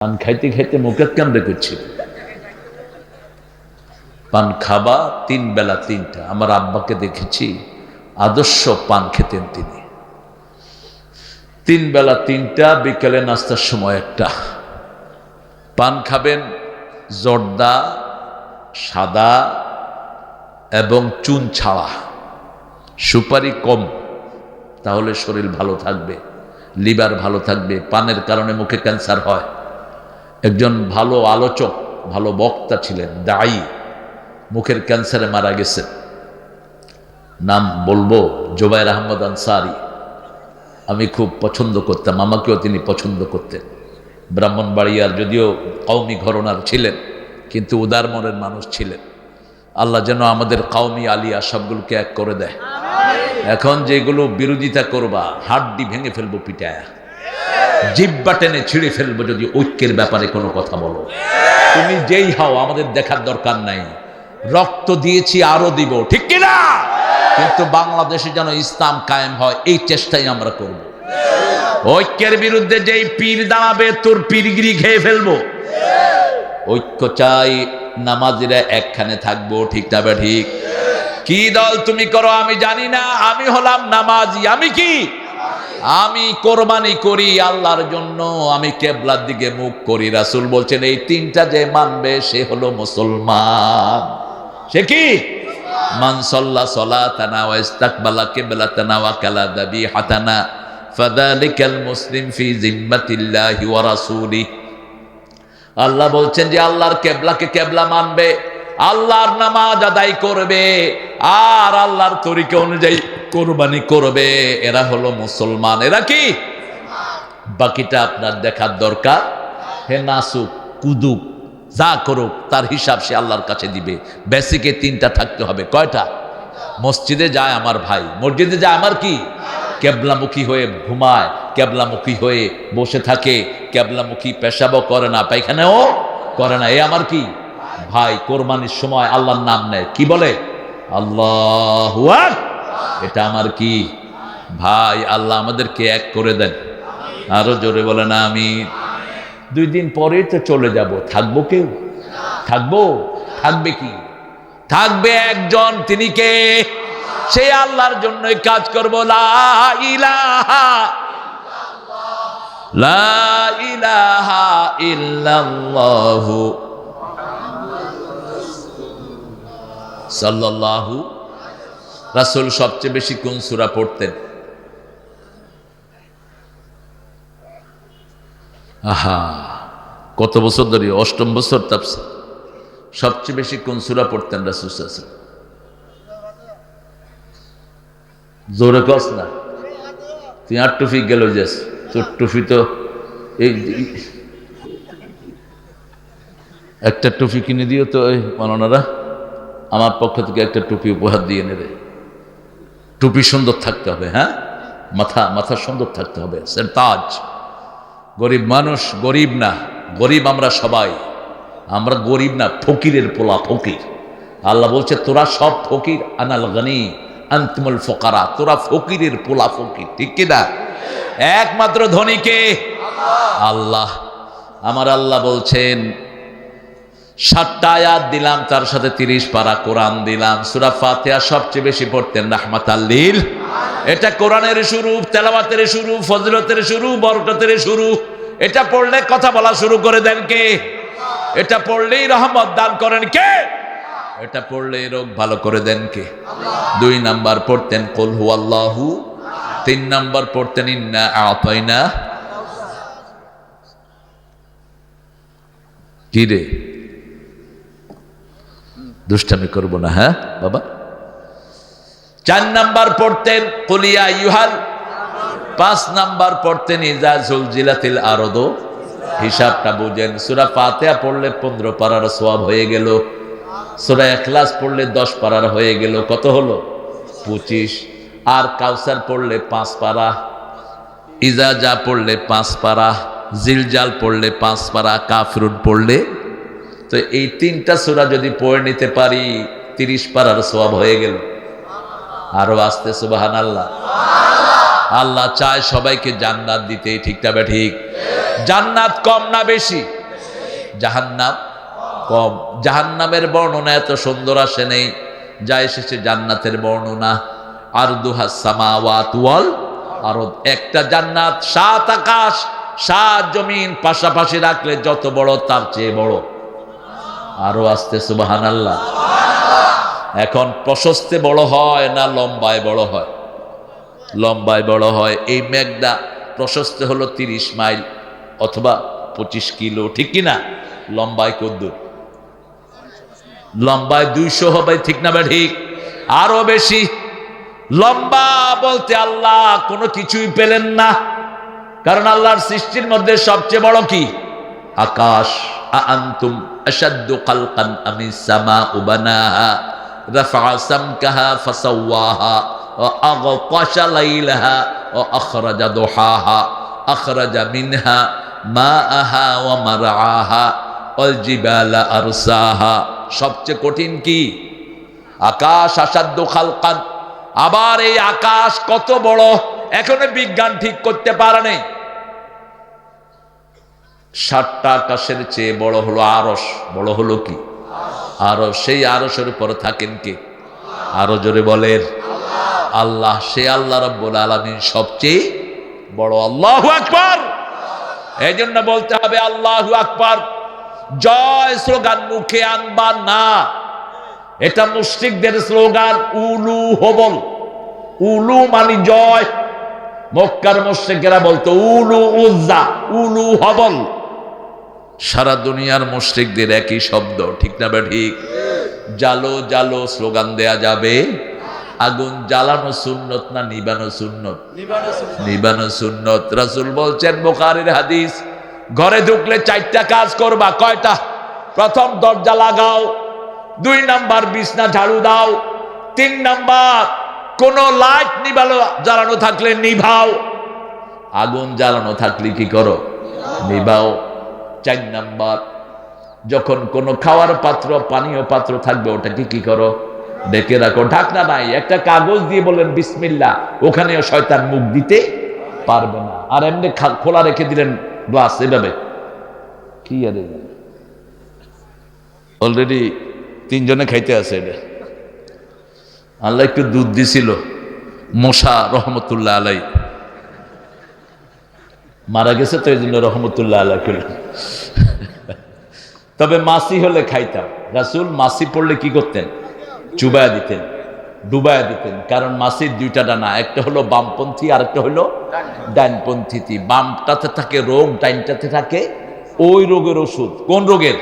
পান খাইতে খাইতে মুখের কামড়ে করছি। পান খাবা 3 বেলা 3টা। আমার আব্বাকে দেখেছি আদর্শ পান খেতেন তিনি। 3 বেলা 3টা, বিকেলে নাস্তার সময় একটা। পান খাবেন জর্দা, সাদা এবং চুন ছাড়া, সুপারি কম, তাহলে শরীর ভালো থাকবে, লিভার ভালো থাকবে। পানের কারণে মুখে ক্যান্সার হয়। একজন ভালো আলোচক, ভালো বক্তা ছিলেন, দায়ী, মুখের ক্যান্সারে মারা গেছেন। নাম বলবো, জুবায়ের আহমদ আনসারী। আমি খুব পছন্দ করতাম, আমাকেও তিনি পছন্দ করতেন। ব্রাহ্মণবাড়িয়ার, যদিও কওমি ঘরানার ছিলেন, কিন্তু উদার মনের মানুষ ছিলেন। আল্লাহ যেন আমাদের কওমি আলিয়া সবগুলোকে এক করে দেয়। এখন যেগুলো বিরোধিতা করবা, হাড্ডি ভেঙে ফেলবো পিটায়া, জিব্বা টেনে ছিঁড়ে ফেলবো যদি ঐক্যের ব্যাপারে কোনো কথা বলো। তুমি যেই হও, আমাদের দেখার দরকার নাই। রক্ত দিয়েছি, আরো দিব, ঠিক কিনা? কিন্তু বাংলাদেশে যেন ইসলাম কায়েম হয়, এই চেষ্টাই আমরা করব। ঐক্যের বিরুদ্ধে যেই পীর দাঁড়াবে, তোর পীরগিরি খেয়ে ফেলবো। ঐক্য চাই, নামাজিরা একখানে থাকবো, ঠিক না বে ঠিক? কি দল তুমি করো আমি জানি না, আমি হলাম নামাজি। আমি কি? আমি কোরবানি করি আল্লাহর জন্য, আমি কেবলার দিকে মুখ করি। রাসূল বলছেন এই 3টা যে মানবে সে হলো মুসলমান। সে কি? মান সাল্লা সালাতানা ওয়া ইস্তাকবালা কিবলাতানা ওয়া কালা দাবিহাতানা ফাযালিকাল মুসলিম ফি জিম্মাতিল্লাহি ওয়া রাসূলিহি। আল্লাহ বলছেন যে আল্লাহর কেবলাকে কেবলা মানবে, আল্লাহর নামাজ আদায় করবে, আর আল্লাহর তরিকা অনুযায়ী কোরবানি করবে, এরা হলো মুসলমান। এরা কি? বাকিটা আপনার দেখার দরকার। হে নাসুক, কুদুক, যা করুক, তার হিসাব সে আল্লাহর কাছে দিবে। বেসিকে 3টা থাকতে হবে। কয়টা? মসজিদে যায় আমার ভাই, মসজিদে যায় আমার কি? কেবলামুখী হয়ে ঘুমায়, কেবলামুখী হয়ে বসে থাকে, কেবলামুখী পেশাবও করে না, পায়খানাও করে না, এ আমার কি ভাই? কোরবানির সময় আল্লাহর নাম নেয়, কি বলে? আল্লাহু আকবার। এটা আমার কি ভাই? আল্লাহ আমাদেরকে এক করে দেন। আরো জোরে বলে না আমি। 2 দিন পরেই তো চলে যাব, থাকবো কেউ? থাকবো? থাকবে কি? থাকবে একজন, তিনি কে? সেই আল্লাহর জন্যই কাজ করব। লা ইলাহা লা ইলাহা ইল্লাল্লাহু সাল্লাল্লাহু। রাসূল সবচেয়ে বেশি কোন সূরা পড়তেন? আহা, কত বছর ধরে? 8ম বছর তাফসীর। সবচেয়ে বেশি কোন সূরা পড়তেন রাসূল সাল্লাল্লাহু আলাইহি ওয়াসাল্লাম? জোরে কস না, তুই আর টুপি গেল যাস, তোর টুপি তো এই একটা টুপি কিনে দিও তো। এই মাননারা আমার পক্ষ থেকে একটা টুপি উপহার দিয়ে নেবে। টুপি সুন্দর থাকতে হবে, হ্যাঁ, মাথা সুন্দর থাকতে হবে, সে তাজ। গরিব মানুষ, গরিব না, গরিব আমরা সবাই, আমরা গরিব না, ফকিরের পোলা, ফকির। আল্লাহ বলছে তোরা সব ফকির, আনাল গনি আনতুমুল ফুকারা, তোরা ফকিরের পোলা, ফকির, ঠিক কিনা? একমাত্র ধনীকে আল্লাহ। আমার আল্লাহ বলছেন 7টা আয়াত দিলাম, তার সাথে 30 পারা কোরআন দিলাম। সূরা ফাতিহা সবচেয়ে বেশি পড়তেন রাহমাতাল লিল। এটা কোরআনের শুরু, তেলাওয়াতের শুরু, ফজিলতের শুরু, বরকতের শুরু। এটা পড়লে কথা বলা শুরু করে দেন কে? এটা পড়লেই রহমত দান করেন কে? এটা পড়লেই রোগ ভালো করে দেন কে? 2 নাম্বার পড়তেন কুল হুয়াল্লাহু, 3 নাম্বার পড়তেন ইন্না আ'তাইনা। কি রে, দুষ্টামি করবো না, হ্যাঁ বাবা? 4 নাম্বার পড়তেন কুল ইয়া আইয়ুহাল। 5 নাম্বার পড়তেন ইযা জুলজিলাতিল আরদু। হিসাবটা বুঝেন, সূরা ফাতিহা পড়লে 15 পারার সওয়াব হয়ে গেল। সূরা ইখলাস পড়লে 10 পারার হয়ে গেল। কত হলো? 25। আর কাউসার পড়লে 5 পারা, ইজা যা পড়লে 5 পারা, জিলজাল পড়লে 5 পারা, কাফিরুন পড়লে। তো এই 3টা সূরা যদি পড়ে নিতে পারি, 30 পারার সওয়াব হয়ে গেল। আরো আসতে সুবহানাল্লাহ। আল্লাহ চায় সবাইকে জান্নাত দিতে, ঠিক না বে ঠিক? জান্নাত কম না বেশি? জাহান্নাম কম। জাহান্নামের বর্ণনা এত সুন্দর আসে নেই, যা এসেছে জান্নাতের বর্ণনা। আরদুহাস সামাওয়াত ওয়াল আরদ। একটা জান্নাত 7 আকাশ 7 জমিন পাশাপাশি রাখলে যত বড় তার চেয়ে বড়। আরো আসতে সুবহানাল্লাহ। এখন প্রশস্তে বড় হয় না লম্বায় বড় হয়? লম্বায় বড় হয়। এই মেঘদা প্রশস্তে হলো 30 মাইল অথবা 25 কিলো, ঠিক কিনা? লম্বায় কদ্দুর? লম্বায় 200 হবে, ঠিক না বা ঠিক? আরো বেশি লম্বা বলতে আল্লাহ কোনো কিছুই পেলেন না, কারণ আল্লাহর সৃষ্টির মধ্যে সবচেয়ে বড় কি? আকাশ। আআনতুম আশাদ্দু খালকান আমিস সামাউ বানাহা রাফা সামকাহা ফাসাওয়াহা ওয়া আগতাশা লাইলাহা ওয়া আখরাজা দুহাহা আখরাজা মিনহা মাআহা ওয়া মারআহা ওয়াল জিবালা আরসাহা। সবচেয়ে কঠিন কি? আকাশ। আশাদ্দু খালকান। আবার এই আকাশ কত বড় এখনো বিজ্ঞান ঠিক করতে পারে নাই। 7টা আকাশের চেয়ে বড় হলো আরশ। বড় হলো কি? আরশ। সেই আরশের উপরে থাকেন কে? আরো জোরে বলেন আল্লাহ। সে আল্লাহ রাব্বুল আলামিন সবচেয়ে বড়। আল্লাহু আকবার। এই জন্য বলতে হবে আল্লাহু আকবার। জয় স্লোগান মুখে আনবা না, এটা মুশরিকদের স্লোগান। উলু হবল। উলু মানে জয়। মক্কার মুশরিকেরা বলতো উলু উজ্জা, উলু হবল। সারা দুনিয়ার মুশরিকদের একই শব্দ, ঠিক না বা ঠিক? জালো জালো স্লোগান দেয়া যাবে। আগুন জ্বালানো সুন্নত না নিবানো সুন্নত? নিবানো সুন্নত। রাসূল বলছেন, বুখারীর হাদিস, ঘরে ঢুকলে 4টা কাজ করবা। কয়টা? প্রথম দরজা লাগাও, 2 নাম্বার বিছনা ঝাড়ু দাও, 3 নাম্বার কোন লাইট জ্বালানো থাকলে নিভাও, আগুন জ্বালানো থাকলে কি করো? নিভাও। 4 নাম্বার, যখন কোনো খাওয়ার পাত্র পানীয় পাত্র থাকবে ওটাকে কি করো? ডেকে রাখো। ঢাকনা নাই, একটা কাগজ দিয়ে বলেন বিসমিল্লাহ, ওখানেও শয়তান মুখ দিতে পারবে না। আর এমনি খোলা রেখে দিলেন গ্লাস এভাবে, কি আরে অলরেডি 3 জনে খাইতে আছে। এটা আল্লাহ একটু দুধ দিছিল। মশা রহমতুল্লাহ আলাই মারা গেছে তো এই জন্য রহমতুল্লাহ আলাই করলেন। তবে মাসি হলে খাইতাম। রাসূল মাসি পড়লে কি করতেন? চুবায়া দিতেন, ডুবায়া দিতেন। কারণ মাসির 2টা ডানা, একটা হলো বামপন্থী আর একটা হলো ডাইনপন্থী। বামটাতে থাকে রোগ, ডাইনটাতে থাকে ওই রোগের ওষুধ। কোন রোগের?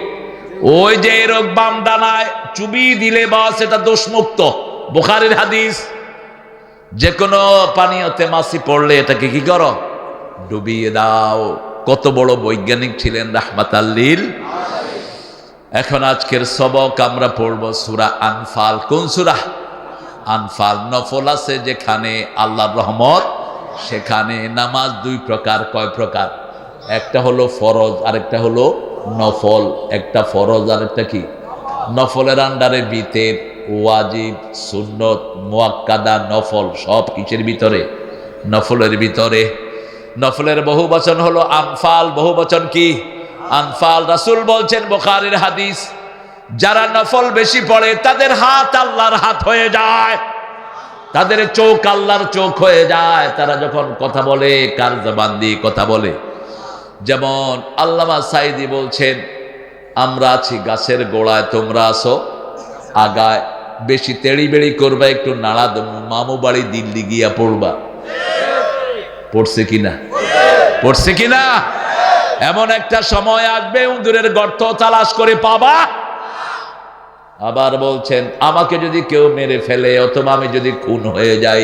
ওই যে রোগ বাম ডানায় চুবিয়ে দিলে বাস এটা দোষমুক্ত। বুখারীর হাদিস। যে কোনো পানীয়তে মাসি পড়লে এটাকে কি করো? ডুবিয়ে দাও। কত বড় বৈজ্ঞানিক ছিলেন রাহমাতাল লিল। এখন আজকের সবক আমরা পড়ব সূরা আনফাল। কোন সূরা? আনফাল। নফল আছে যেখানে আল্লাহর রহমত সেখানে। নামাজ 2 প্রকার। কয় প্রকার? একটা হলো ফরজ আর একটা হলো নফল। একটা ফরজ আর একটা কি? নফলের আন্ডারে বিতের, ওয়াজিব, সুন্নত, মুআক্কাদা, নফল সব কিসের ভিতরে? নফলের ভিতরে। নফলের বহু বচন হলো আনফাল। বহু বচন কি? আনফাল। রাসূল বলছেন বুখারীর হাদিস, যারা নফল বেশি পড়ে তাদের হাত আল্লাহর হাত হয়ে যায়, তাদের চোখ আল্লাহর চোখ হয়ে যায়। তারা যখন কথা বলে কার জবান দিয়ে কথা বলে? যেমন আল্লামা সাইদি বলছেন, আমরা আছি গাছের গোড়ায়, তোমরা আসো আগায়। বেশি তেড়ি বেড়ি করবা, একটু নাড়া দেবো, মামু বাড়ি দিল্লি গিয়া পড়বা। পড়ছে কিনা? পড়ছে কিনা? এমন একটা সময় আসবে উন্দুরের গর্ত তালাশ করে পাবা। আবার বলছেন, আমাকে যদি কেউ মেরে ফেলে অথবা আমি যদি খুন হয়ে যাই,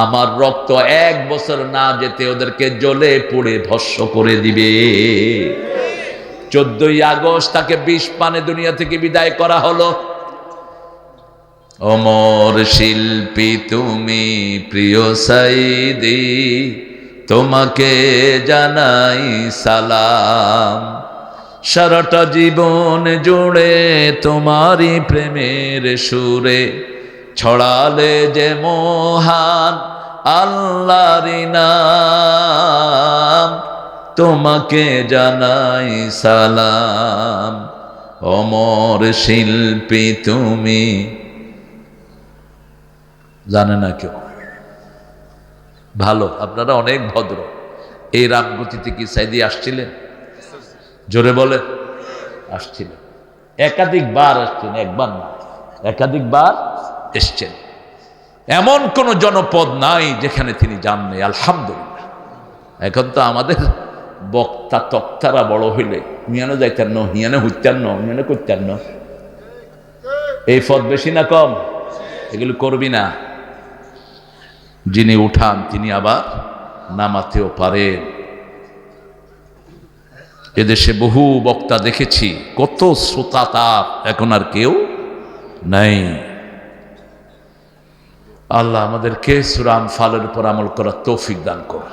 আমার রক্ত 1 বছর না যেতে ওদেরকে জ্বলে পুড়ে ভস্ম করে দিবে। 14ই আগস্ট তাকে 20 পানে দুনিয়া থেকে বিদায় করা হলো। অমর শিল্পী তুমি প্রিয় সাইদি, তোমাকে জানাই সালাম। সারাটা জীবন জুড়ে তোমারই প্রেমের সুরে ছড়ালে যে মহান আল্লাহর নাম। তোমাকে জানাই সালাম, অমর শিল্পী তুমি। জানে না কেউ? ভালো, আপনারা অনেক ভদ্র। এই রামগতিতে কি সাইদি আসছিলেন? জোরে বলে আসছিলেন। একাধিকবার আসছেন, একবার না, একাধিকবার এসছেন। এমন কোন জনপদ নাই যেখানে তিনি যাননি, আলহামদুলিল্লাহ। এখন তো আমাদের বক্তা তক্তারা বড় হইলে মিয়ানো যাইতেন ন, হিয়ানে হইতেন ন, হিয়ানে করতেন ন। এই পদ বেশি না কম? এগুলো করবি না। যিনি উঠান তিনি আবার নামাতেও পারেন। এদেশে বহু বক্তা দেখেছি, কত শ্রোতা তার, এখন আর কেউ নাই। আল্লাহ আমাদেরকে সূরা আনফালের উপর আমল করার তৌফিক দান করুন।